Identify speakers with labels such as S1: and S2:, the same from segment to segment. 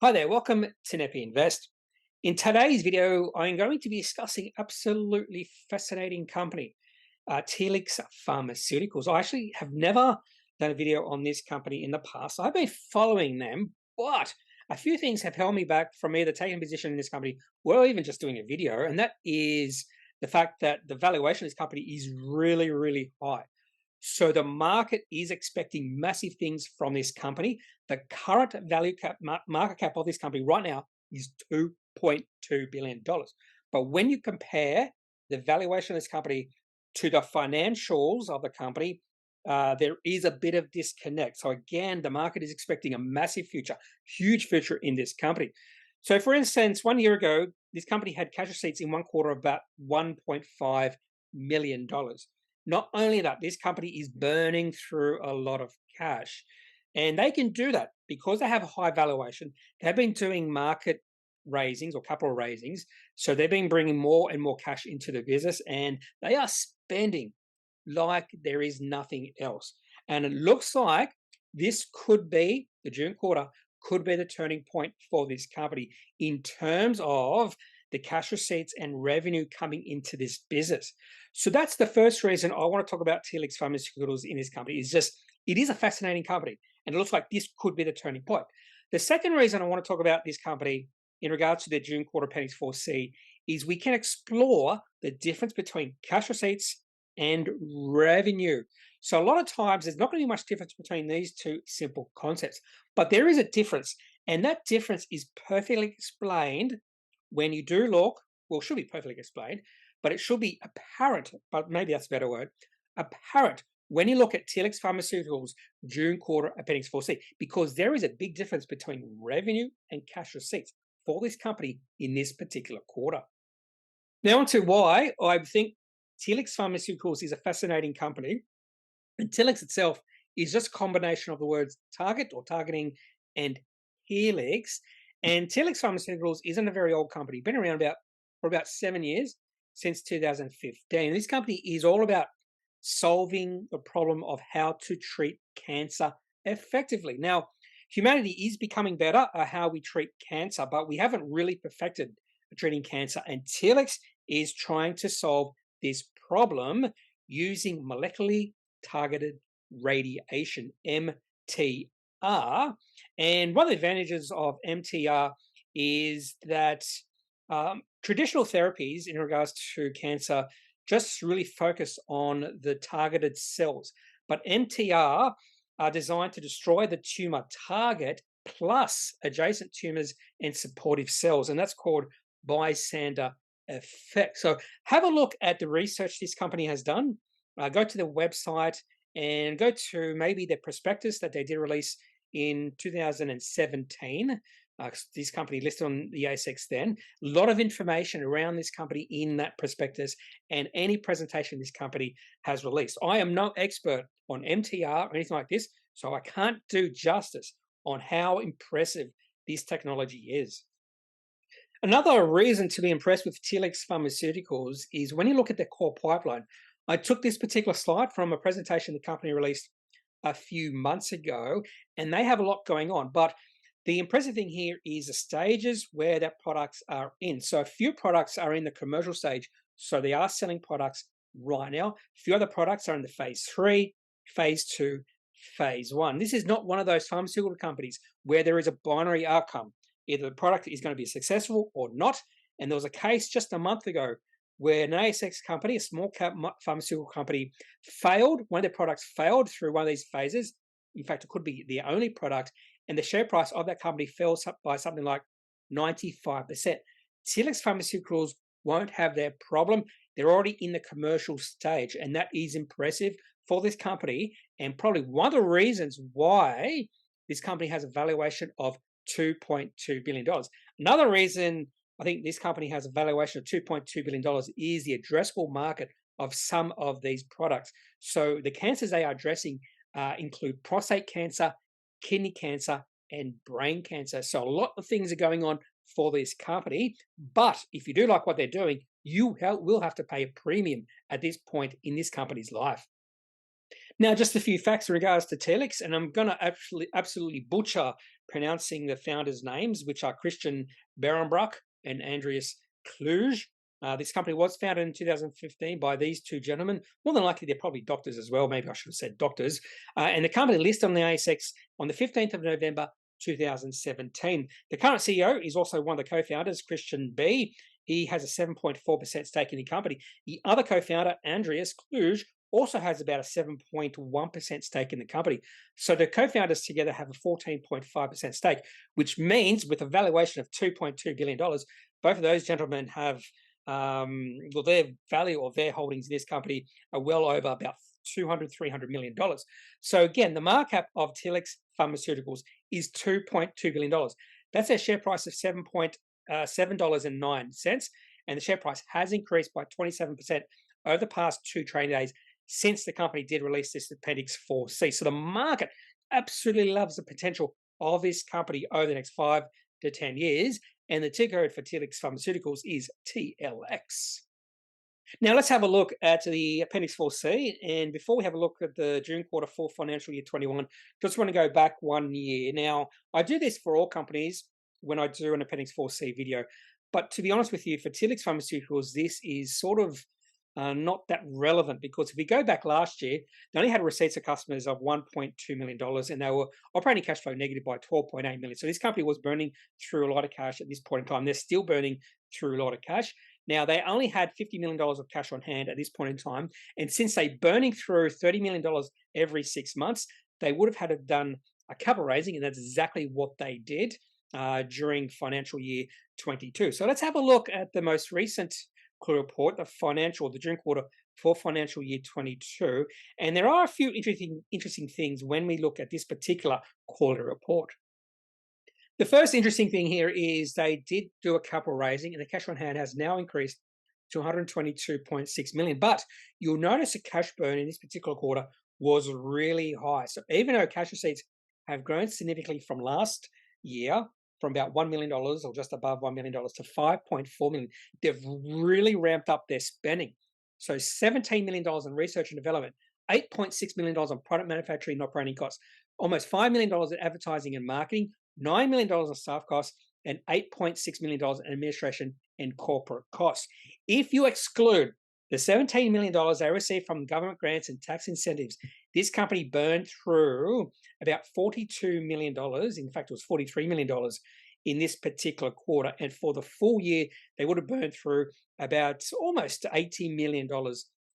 S1: Hi there, welcome to Nepi Invest. In today's video, I'm going to be discussing absolutely fascinating company, Telix Pharmaceuticals. I actually have never done a video on this company in the past. I've been following them, but a few things have held me back from either taking a position in this company or even just doing a video, and that is the fact that the valuation of this company is really, really high. So the market is expecting massive things from this company. The current market cap of this company right now is $2.2 billion. But when you compare the valuation of this company to the financials of the company, there is a bit of disconnect. So again, the market is expecting a massive future, huge future in this company. So for instance, 1 year ago, this company had cash receipts in one quarter of about $1.5 million. Not only that, this company is burning through a lot of cash. And they can do that because they have a high valuation. They've been doing market raisings or capital raisings. So they've been bringing more and more cash into the business and they are spending like there is nothing else. And it looks like this could be the June quarter, could be the turning point for this company in terms of the cash receipts and revenue coming into this business. So that's the first reason I want to talk about Telix Pharmaceuticals in this company. Is just it is a fascinating company, and it looks like this could be the turning point. The second reason I want to talk about this company in regards to their June quarter Appendix 4C is we can explore the difference between cash receipts and revenue. So a lot of times there's not going to be much difference between these two simple concepts, but there is a difference, and that difference is perfectly explained when you do look. Well, should be perfectly explained, but it should be apparent, but maybe that's a better word, apparent when you look at Telix Pharmaceuticals June quarter Appendix 4C, because there is a big difference between revenue and cash receipts for this company in this particular quarter. Now, on to why I think Telix Pharmaceuticals is a fascinating company. And Telix itself is just a combination of the words target or targeting and helix. And Telix Pharmaceuticals isn't a very old company, been around for about 7 years, since 2015. This company is all about solving the problem of how to treat cancer effectively. Now, humanity is becoming better at how we treat cancer, but we haven't really perfected treating cancer. And Telix is trying to solve this problem using molecularly targeted radiation, MTR. And one of the advantages of MTR is that traditional therapies in regards to cancer just really focus on the targeted cells. But MTR are designed to destroy the tumor target plus adjacent tumors and supportive cells, and that's called bystander effect. So have a look at the research this company has done. Go to the website and go to maybe the prospectus that they did release in 2017. This company listed on the ASX then. A lot of information around this company in that prospectus and any presentation this company has released. I am no expert on MTR or anything like this, so I can't do justice on how impressive this technology is. Another reason to be impressed with Telix Pharmaceuticals is when you look at their core pipeline. I took this particular slide from a presentation the company released a few months ago, and they have a lot going on. But the impressive thing here is the stages where their products are in. So a few products are in the commercial stage, so they are selling products right now. A few other products are in the phase 3, phase 2, phase 1. This is not one of those pharmaceutical companies where there is a binary outcome. Either the product is going to be successful or not. And there was a case just a month ago where an ASX company, a small cap pharmaceutical company, failed. One of their products failed through one of these phases. In fact, it could be the only product. And the share price of that company fell by something like 95%. Telix Pharmaceuticals won't have their problem. They're already in the commercial stage. And that is impressive for this company. And probably one of the reasons why this company has a valuation of $2.2 billion. Another reason I think this company has a valuation of $2.2 billion is the addressable market of some of these products. So the cancers they are addressing include prostate cancer, kidney cancer, and brain cancer. So a lot of things are going on for this company. But if you do like what they're doing, you will have to pay a premium at this point in this company's life. Now, just a few facts in regards to Telix, and I'm going to absolutely butcher pronouncing the founders' names, which are Christian Behrenbruch and Andreas Kluge. This company was founded in 2015 by these two gentlemen. More than likely, they're probably doctors as well. Maybe I should have said doctors. And the company listed on the ASX on the 15th of November 2017. The current CEO is also one of the co-founders, Christian B. He has a 7.4% stake in the company. The other co-founder, Andreas Kluge, also has about a 7.1% stake in the company. So the co-founders together have a 14.5% stake, which means with a valuation of $2.2 billion, both of those gentlemen have, well, their value of their holdings in this company are well over about $200, $300 million. So again, the market cap of Telix Pharmaceuticals is $2.2 billion. That's a share price of $7.09, and the share price has increased by 27% over the past 2 trading days since the company did release this Appendix 4C. So the market absolutely loves the potential of this company over the next 5 to 10 years, and the ticker code for Telix Pharmaceuticals is TLX. Now let's have a look at the Appendix 4C, and before we have a look at the June quarter for financial year 21, just want to go back 1 year. Now, I do this for all companies when I do an Appendix 4C video, but to be honest with you, for Telix Pharmaceuticals, this is sort of not that relevant, because if we go back last year, they only had receipts of customers of $1.2 million, and they were operating cash flow negative by $12.8 million. So this company was burning through a lot of cash at this point in time. They're still burning through a lot of cash. Now, they only had $50 million of cash on hand at this point in time, and since they're burning through $30 million every 6 months, they would have had to have done a capital raising, and that's exactly what they did during financial year 22. So let's have a look at the most recent quarter report, the June quarter for financial year 22. And there are a few interesting things when we look at this particular quarter report. The first interesting thing here is they did do a capital raising, and the cash on hand has now increased to $122.6 million. But you'll notice the cash burn in this particular quarter was really high. So even though cash receipts have grown significantly from last year, from about $1 million or just above $1 million to $5.4 million, they've really ramped up their spending. So $17 million in research and development, $8.6 million on product manufacturing and operating costs, almost $5 million in advertising and marketing, $9 million on staff costs, and $8.6 million in administration and corporate costs. If you exclude the $17 million they received from government grants and tax incentives, this company burned through about $42 million. In fact, it was $43 million in this particular quarter. And for the full year, they would have burned through about almost $80 million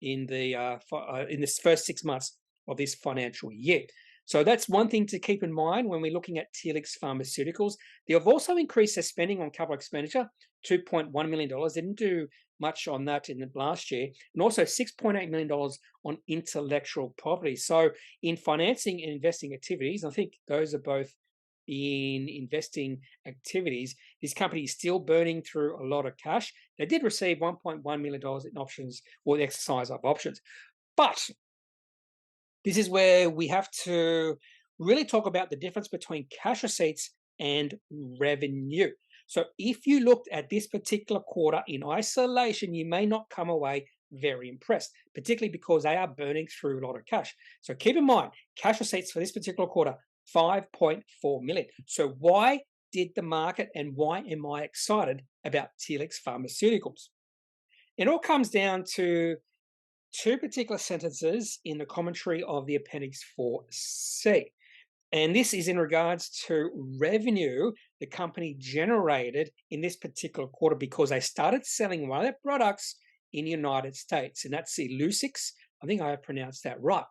S1: in this first 6 months of this financial year. So that's one thing to keep in mind when we're looking at Telix Pharmaceuticals. They have also increased their spending on capital expenditure, $2.1 million. They didn't do much on that in the last year, and also $6.8 million on intellectual property. So in financing and investing activities, I think those are both in investing activities, this company is still burning through a lot of cash. They did receive $1.1 million in options, or the exercise of options. But this is where we have to really talk about the difference between cash receipts and revenue. So if you looked at this particular quarter in isolation, you may not come away very impressed, particularly because they are burning through a lot of cash. So keep in mind, cash receipts for this particular quarter, $5.4 million. So why did the market, and why am I excited about Telix Pharmaceuticals? It all comes down to 2 particular sentences in the commentary of the Appendix 4C. And this is in regards to revenue the company generated in this particular quarter, because they started selling one of their products in the United States, and that's Illuccix. I think I have pronounced that right.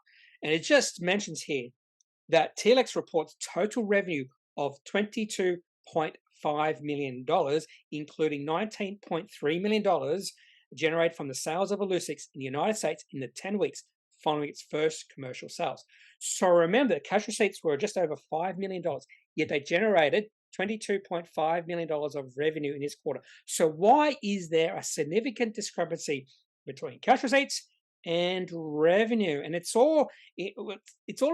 S1: And it just mentions here that Telix reports total revenue of $22.5 million, including $19.3 million generated from the sales of Illuccix in the United States in the 10 weeks following its first commercial sales. So remember, cash receipts were just over $5 million, yet they generated $22.5 million of revenue in this quarter. So why is there a significant discrepancy between cash receipts and revenue? And it's all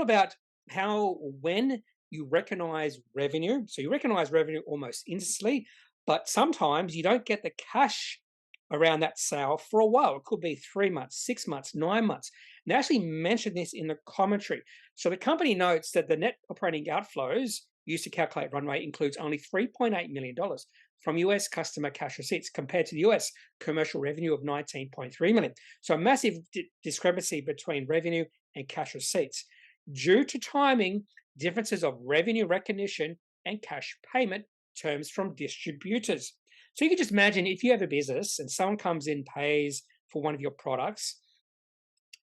S1: about how, when you recognize revenue, so you recognize revenue almost instantly, but sometimes you don't get the cash around that sale for a while. It could be 3 months, 6 months, 9 months. And they actually mentioned this in the commentary. So the company notes that the net operating outflows used to calculate run rate includes only $3.8 million from US customer cash receipts compared to the US commercial revenue of $19.3 million. So a massive discrepancy between revenue and cash receipts due to timing, differences of revenue recognition and cash payment terms from distributors. So you can just imagine if you have a business and someone comes in, pays for one of your products,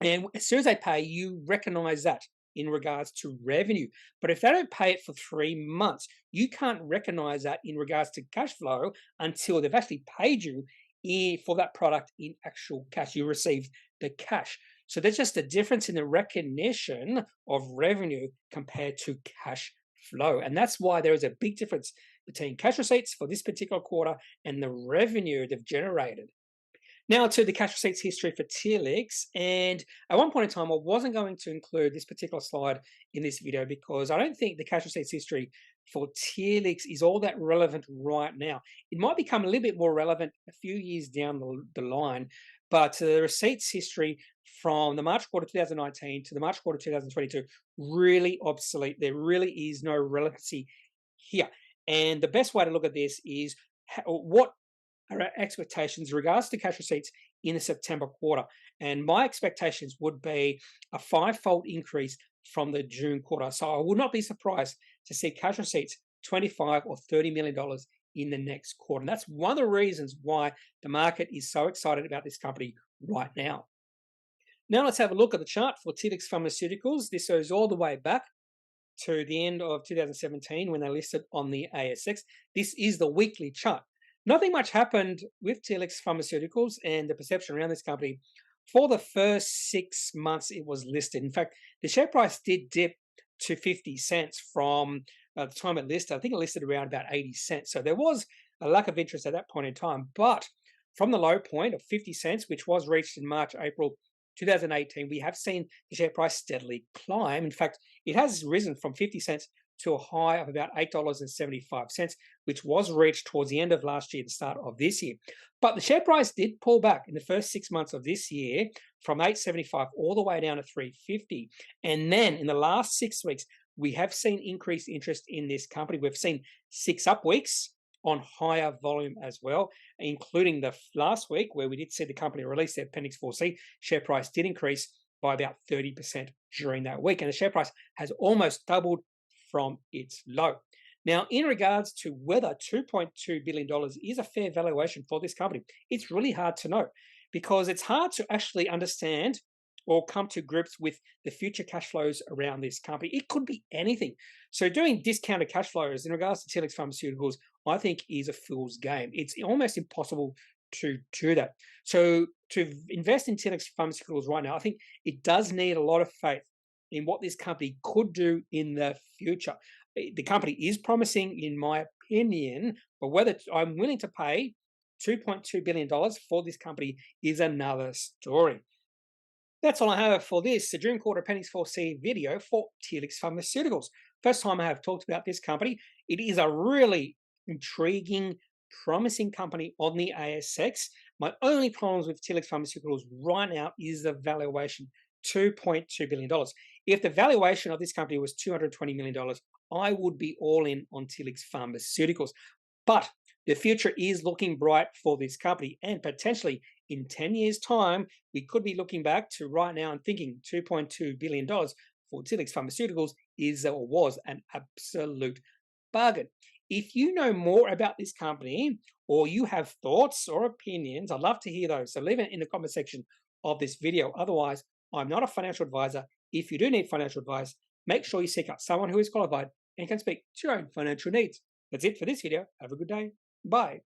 S1: and as soon as they pay, you recognize that in regards to revenue. But if they don't pay it for 3 months, you can't recognize that in regards to cash flow until they've actually paid you for that product in actual cash. You receive the cash. So there's just a difference in the recognition of revenue compared to cash flow. And that's why there is a big difference between cash receipts for this particular quarter and the revenue they've generated. Now to the cash receipts history for Telix, and at one point in time, I wasn't going to include this particular slide in this video because I don't think the cash receipts history for Telix is all that relevant right now. It might become a little bit more relevant a few years down the line, but the receipts history from the March quarter 2019 to the March quarter 2022 really obsolete. There really is no relevancy here. And the best way to look at this is what our expectations in regards to cash receipts in the September quarter. And my expectations would be a 5-fold increase from the June quarter. So I would not be surprised to see cash receipts $25 or $30 million in the next quarter. And that's one of the reasons why the market is so excited about this company right now. Now let's have a look at the chart for Telix Pharmaceuticals. This goes all the way back to the end of 2017 when they listed on the ASX. This is the weekly chart. Nothing much happened with Telix Pharmaceuticals and the perception around this company for the first 6 months it was listed. In fact, the share price did dip to 50 cents from the time it listed. I think it listed around about 80 cents. So there was a lack of interest at that point in time. But from the low point of 50 cents, which was reached in March, April 2018, we have seen the share price steadily climb. In fact, it has risen from 50 cents to a high of about $8.75, which was reached towards the end of last year, the start of this year. But the share price did pull back in the first 6 months of this year from $8.75 all the way down to $3.50. And then in the last 6 weeks, we have seen increased interest in this company. We've seen 6 up weeks on higher volume as well, including the last week where we did see the company release their Appendix 4C. Share price did increase by about 30% during that week. And the share price has almost doubled from its low. Now, in regards to whether $2.2 billion is a fair valuation for this company, it's really hard to know because it's hard to actually understand or come to grips with the future cash flows around this company. It could be anything. So doing discounted cash flows in regards to Telix Pharmaceuticals, I think is a fool's game. It's almost impossible to do that. So to invest in Telix Pharmaceuticals right now, I think it does need a lot of faith in what this company could do in the future. The company is promising, in my opinion, but whether I'm willing to pay $2.2 billion for this company is another story. That's all I have for this June quarter Appendix 4C video for Telix Pharmaceuticals. First time I have talked about this company. It is a really intriguing, promising company on the ASX. My only problems with Telix Pharmaceuticals right now is the valuation, $2.2 billion. If the valuation of this company was $220 million, I would be all in on Telix Pharmaceuticals. But the future is looking bright for this company, and potentially in 10 years' time, we could be looking back to right now and thinking $2.2 billion for Telix Pharmaceuticals is or was an absolute bargain. If you know more about this company or you have thoughts or opinions, I'd love to hear those. So leave it in the comment section of this video. Otherwise, I'm not a financial advisor. If you do need financial advice, make sure you seek out someone who is qualified and can speak to your own financial needs. That's it for this video. Have a good day. Bye.